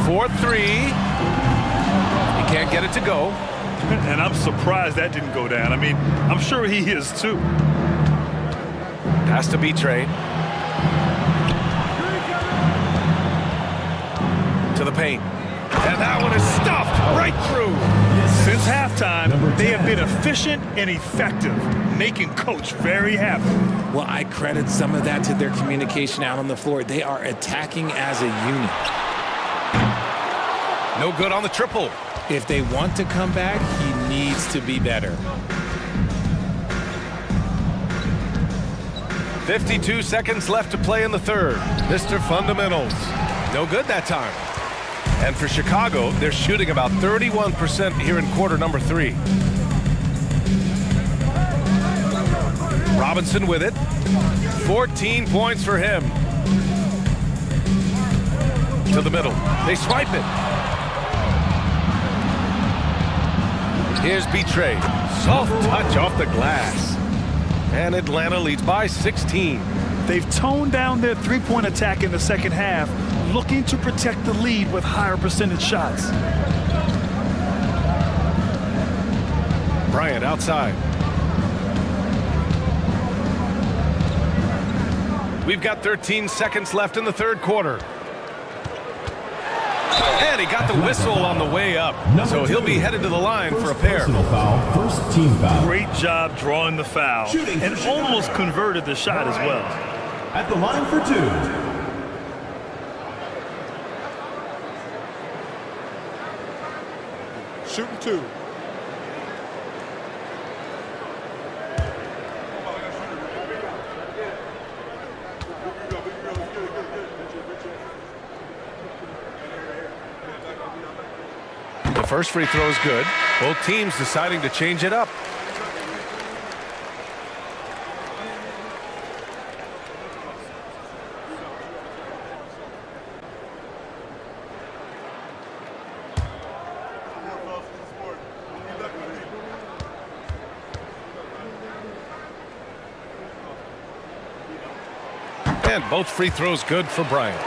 For 3. He can't get it to go. And I'm surprised that didn't go down. I mean, I'm sure he is too. Pass to B-Train. To the paint. And that one is stuffed right through. Since halftime, they have been efficient and effective, making Coach very happy. Well, I credit some of that to their communication out on the floor. They are attacking as a unit. No good on the triple. If they want to come back, he needs to be better. 52 seconds left to play in the third. Mr. Fundamentals. No good that time. And for Chicago, they're shooting about 31% here in quarter number 3. Robinson with it. 14 points for him. To the middle. They swipe it. Here's Betray. Soft touch off the glass. And Atlanta leads by 16. They've toned down their three-point attack in the second half, looking to protect the lead with higher percentage shots. Bryant outside. We've got 13 seconds left in the third quarter. And he got the whistle on the way up. So he'll be headed to the line for a pair. Foul, first team foul. Great job drawing the foul and almost converted the shot as well. At the line for 2. Shooting 2. The first free throw is good. Both teams deciding to change it up. And both free throws good for Bryant.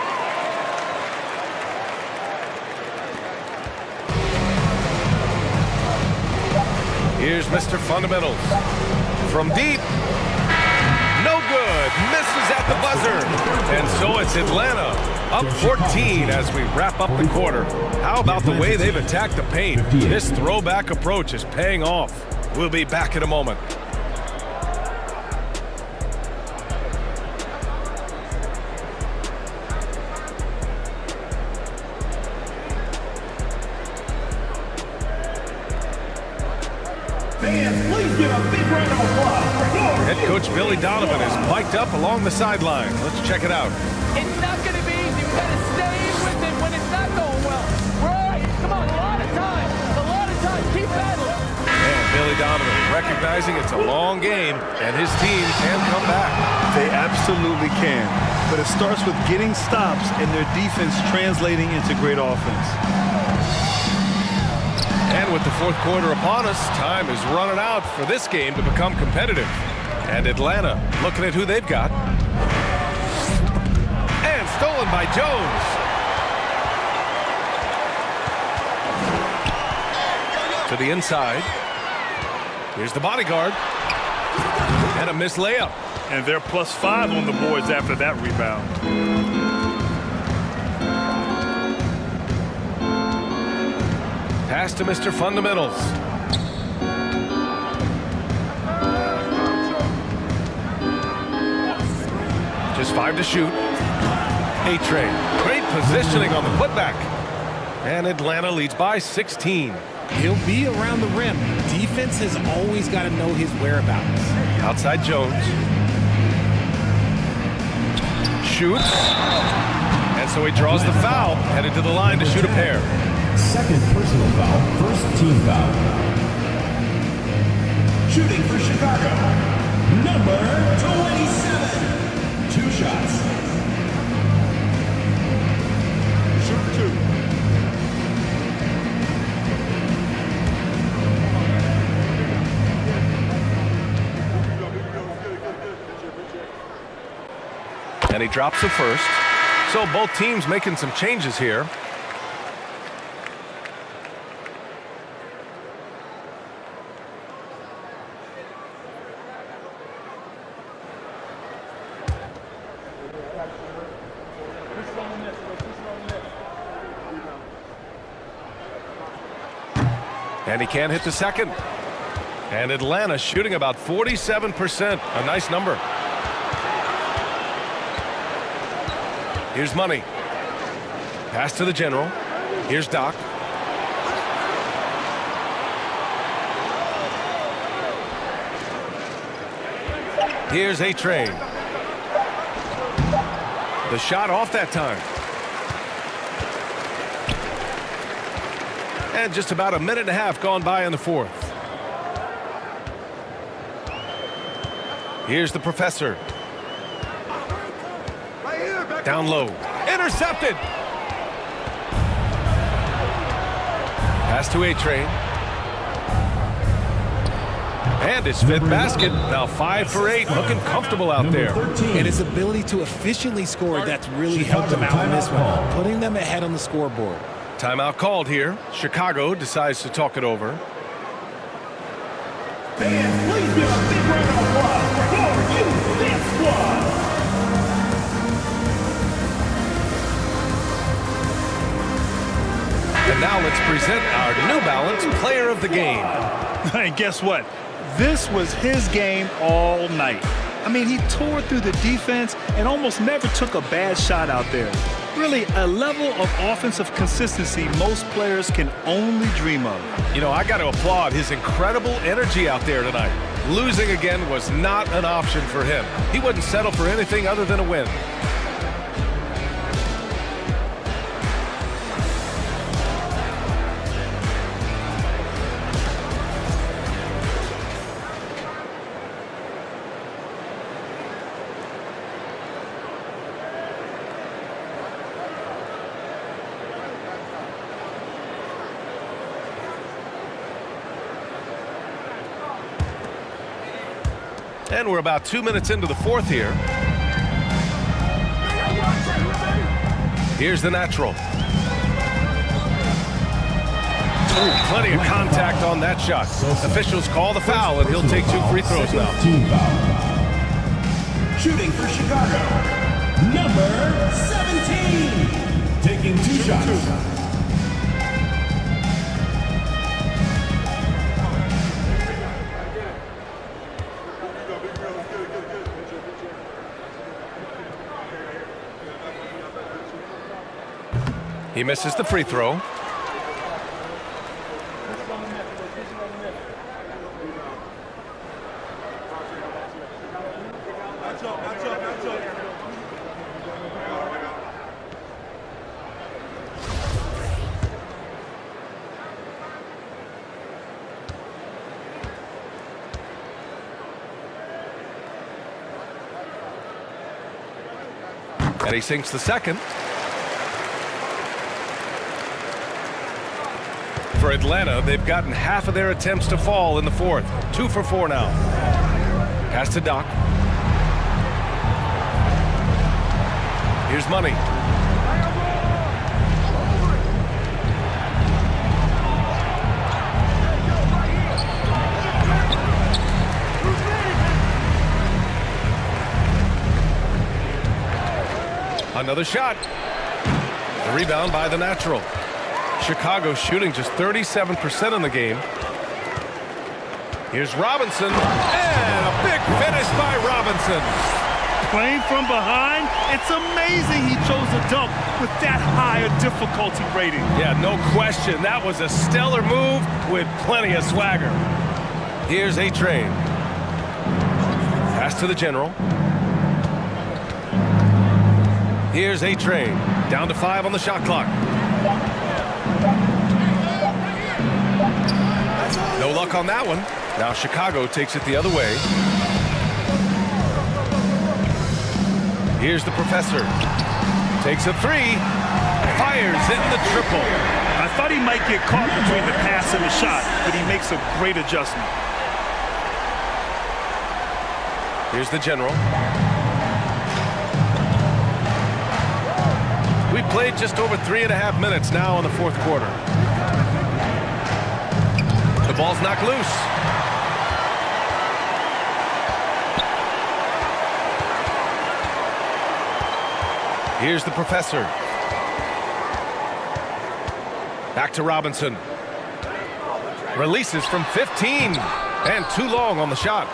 Here's Mr. Fundamentals. From deep. No good. Misses at the buzzer. And so it's Atlanta up 14 as we wrap up the quarter. How about the way they've attacked the paint? This throwback approach is paying off. We'll be back in a moment. Head coach Billy Donovan is mic'd up along the sideline. Let's check it out. It's not going to be easy. We've got to stay with it when it's not going well. Right? Come on, a lot of time. Keep battling. And Billy Donovan recognizing it's a long game and his team can come back. They absolutely can. But it starts with getting stops and their defense translating into great offense. And with the fourth quarter upon us, time is running out for this game to become competitive. And Atlanta looking at who they've got. And stolen by Jones. To the inside. Here's the bodyguard. And a missed layup. And they're +5 on the boards after that rebound. Pass to Mr. Fundamentals. Just 5 to shoot. A-Train. Great positioning on the putback. And Atlanta leads by 16. He'll be around the rim. Defense has always got to know his whereabouts. Outside Jones. Shoots. And so he draws the foul. Headed to the line to shoot a pair. Second personal foul, first team foul. Shooting for Chicago, number 27. 2 shots. Shoot 2. And he drops the first. So both teams making some changes here. And he can't hit the second. And Atlanta shooting about 47%. A nice number. Here's Money. Pass to the general. Here's Doc. Here's A-Train. The shot off that time. And just about a minute and a half gone by in the fourth. Here's the professor. Down low. Intercepted. Pass to A-Train. And his fifth basket, now 5 for 8, looking comfortable out there. And his ability to efficiently score, that's really helped him out in this one, putting them ahead on the scoreboard. Timeout called here. Chicago decides to talk it over. Fans, please give a big round of applause for your youth dance squad. And now let's present our New Balance Player of the Game. And guess what? This was his game all night. I mean, he tore through the defense and almost never took a bad shot out there. Really, a level of offensive consistency most players can only dream of. You know, I got to applaud his incredible energy out there tonight. Losing again was not an option for him. He wouldn't settle for anything other than a win. And we're about 2 minutes into the fourth here. Here's the natural. Ooh, plenty of contact on that shot. Officials call the foul, and he'll take 2 free throws now. Shooting for Chicago, number 17. Taking 2 shots. He misses the free throw. And he sinks the second. For Atlanta, they've gotten half of their attempts to fall in the fourth. 2 for 4 now. Pass to Doc. Here's Money. Another shot. The rebound by the natural. Chicago shooting just 37% in the game. Here's Robinson, and a big finish by Robinson. Playing from behind, it's amazing he chose a dunk with that high a difficulty rating. Yeah, no question. That was a stellar move with plenty of swagger. Here's A-Train. Pass to the general. Here's A-Train. Down to 5 on the shot clock. No luck on that one. Now Chicago takes it the other way. Here's the professor. Takes a 3. Fires in the triple. I thought he might get caught between the pass and the shot, but he makes a great adjustment. Here's the general. We played just over 3.5 minutes now in the fourth quarter. The ball's knocked loose. Here's the professor. Back to Robinson. Releases from 15. And too long on the shot.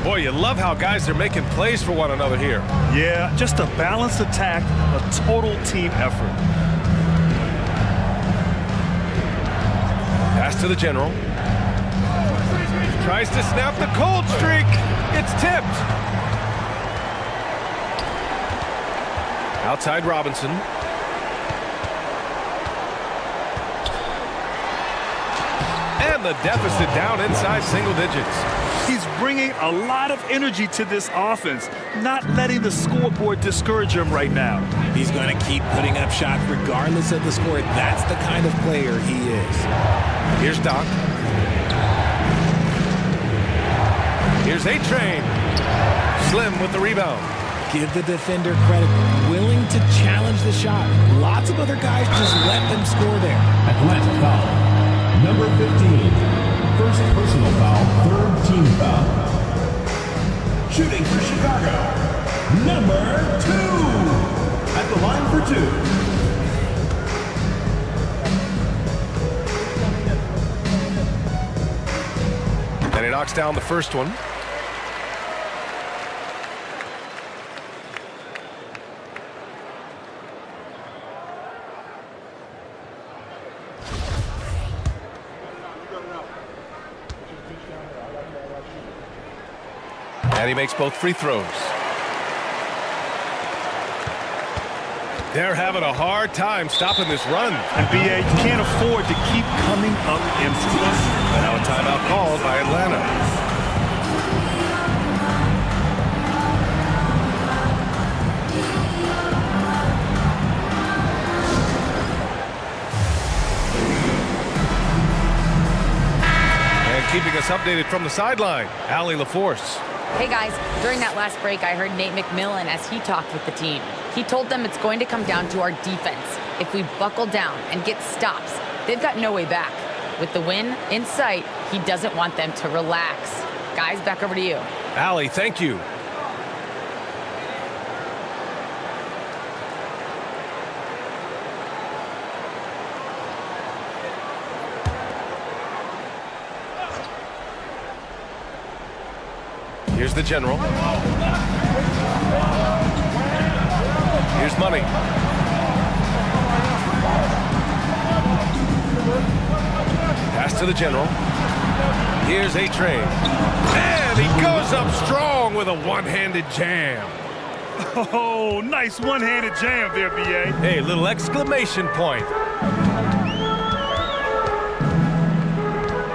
Boy, you love how guys are making plays for one another here. Yeah, just a balanced attack, a total team effort. Pass to the general. Tries to snap the cold streak. It's tipped. Outside Robinson. And the deficit down inside single digits. He's bringing a lot of energy to this offense, not letting the scoreboard discourage him right now. He's going to keep putting up shots regardless of the score. That's the kind of player he is. Here's Doc. Here's A-Train. Slim with the rebound. Give the defender credit. Willing to challenge the shot. Lots of other guys just let them score there. Atlanta foul. Number 15. First personal foul, third team foul. Shooting for Chicago. Number 2. At the line for 2. And he knocks down the first one. And he makes both free throws. They're having a hard time stopping this run. And BA can't afford to keep coming up empty. And now a timeout called by Atlanta. And keeping us updated from the sideline, Allie LaForce. Hey guys, during that last break, I heard Nate McMillan as he talked with the team. He told them it's going to come down to our defense. If we buckle down and get stops, they've got no way back. With the win in sight, he doesn't want them to relax. Guys, back over to you. Allie, thank you. Here's the general. Here's Money. Pass to the general. Here's A-Train. And he goes up strong with a one-handed jam. Oh, nice one-handed jam there, BA. Hey, little exclamation point.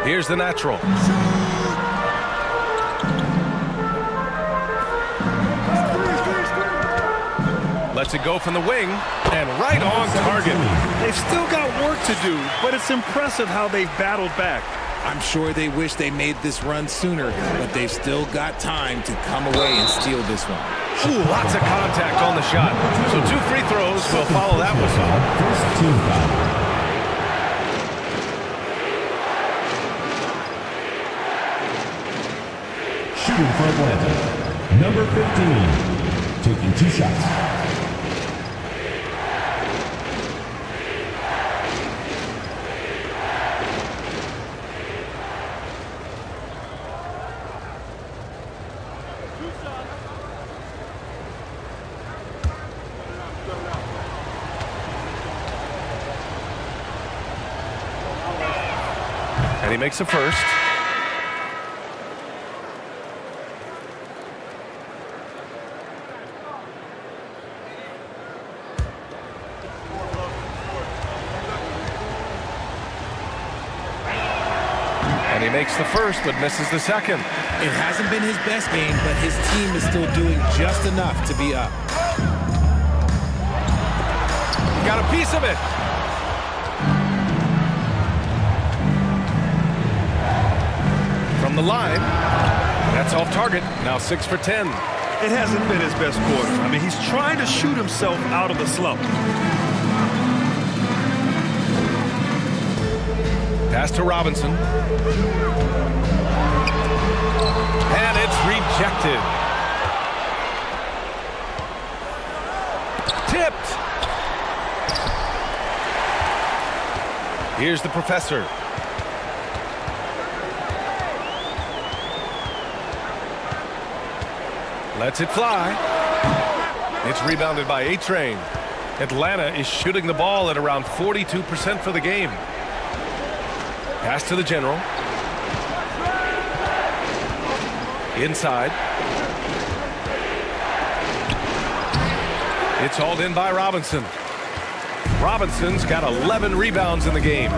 Here's the natural. Lets it go from the wing, and right on target. They've still got work to do, but it's impressive how they've battled back. I'm sure they wish they made this run sooner, but they've still got time to come away and steal this one. Ooh, lots of contact on the shot. So 2 free throws will follow that whistle. First team foul. Shooting for Atlanta. Number 15. Taking 2 shots. And he makes a first. And he makes the first, but misses the second. It hasn't been his best game, but his team is still doing just enough to be up. Got a piece of it. From the line, that's off target. Now 6 for 10. It hasn't been his best quarter. I mean, he's trying to shoot himself out of the slump. Pass to Robinson. And it's rejected. Tipped. Here's the professor. Lets it fly. It's rebounded by A-Train. Atlanta is shooting the ball at around 42% for the game. Pass to the general. Inside. It's hauled in by Robinson. Robinson's got 11 rebounds in the game.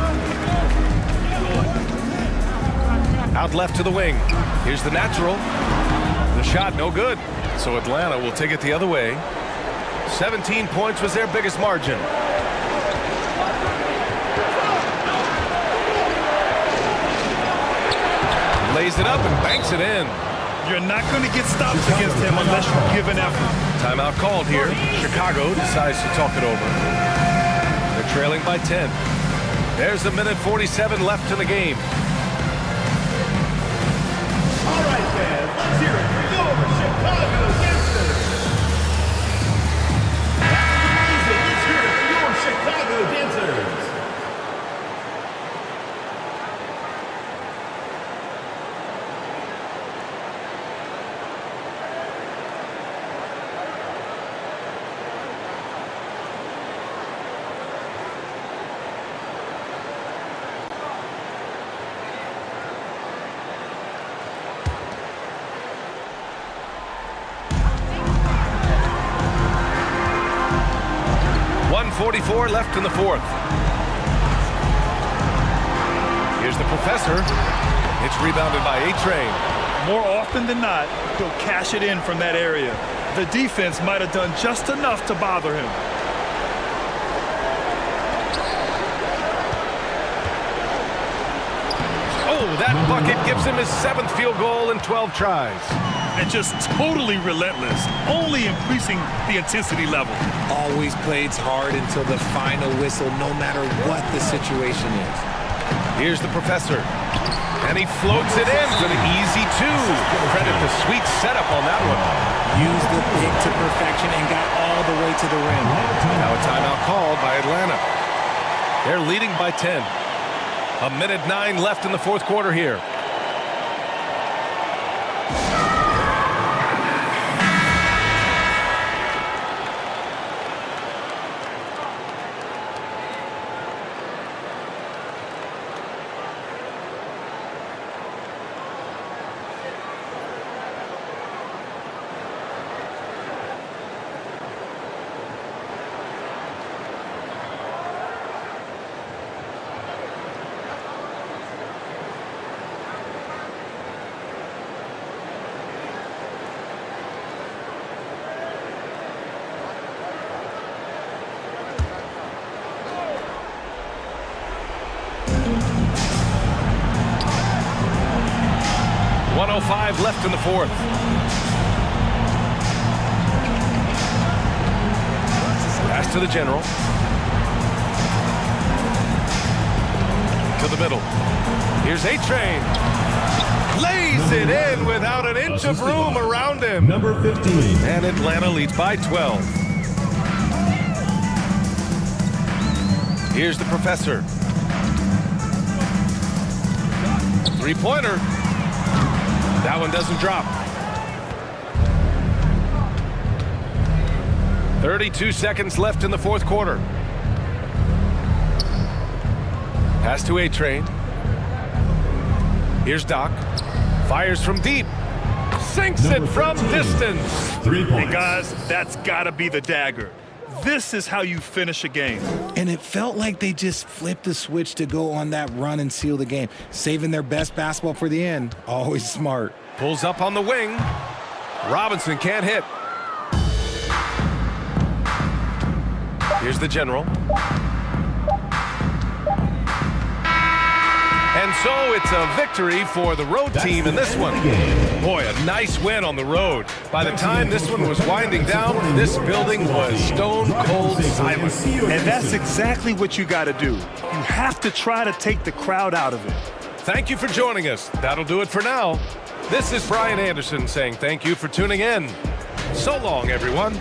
Out left to the wing. Here's the natural. The shot no good. So Atlanta will take it the other way. 17 points was their biggest margin. Lays it up and banks it in. You're not going to get stops against him unless you give an effort. Timeout called here. Chicago decides to talk it over. They're trailing by 10. There's 1:47 left in the game. All right, fans, let's hear it for your Chicago Dancers. Let's hear it for your Chicago Dancers. .44 left in the fourth. Here's the professor. It's rebounded by A-Train. More often than not, he'll cash it in from that area. The defense might have done just enough to bother him. Oh, that bucket gives him his 7th field goal in 12 tries. And just totally relentless, only increasing the intensity level. Always plays hard until the final whistle, no matter what the situation is. Here's the professor. And he floats it in for the easy 2. Credit the sweet setup on that one. Used the pick to perfection and got all the way to the rim. Now a timeout called by Atlanta. They're leading by 10. 1:09 left in the fourth quarter here. .05 left in the fourth. Pass to the general. To the middle. Here's A-Train. Lays it in without an inch of room around him. Number 15. And Atlanta leads by 12. Here's the professor. Three-pointer. That one doesn't drop. 32 seconds left in the fourth quarter. Pass to A-Train. Here's Doc. Fires from deep. Sinks it from distance. 3 points. Hey, guys, that's got to be the dagger. This is how you finish a game. And it felt like they just flipped the switch to go on that run and seal the game. Saving their best basketball for the end. Always smart. Pulls up on the wing. Robinson can't hit. Here's the general. And so it's a victory for the road team in this one. Boy, a nice win on the road. By the time this one was winding down, this building was stone cold silent. And that's exactly what you got to do. You have to try to take the crowd out of it. Thank you for joining us. That'll do it for now. This is Brian Anderson saying thank you for tuning in. So long, everyone.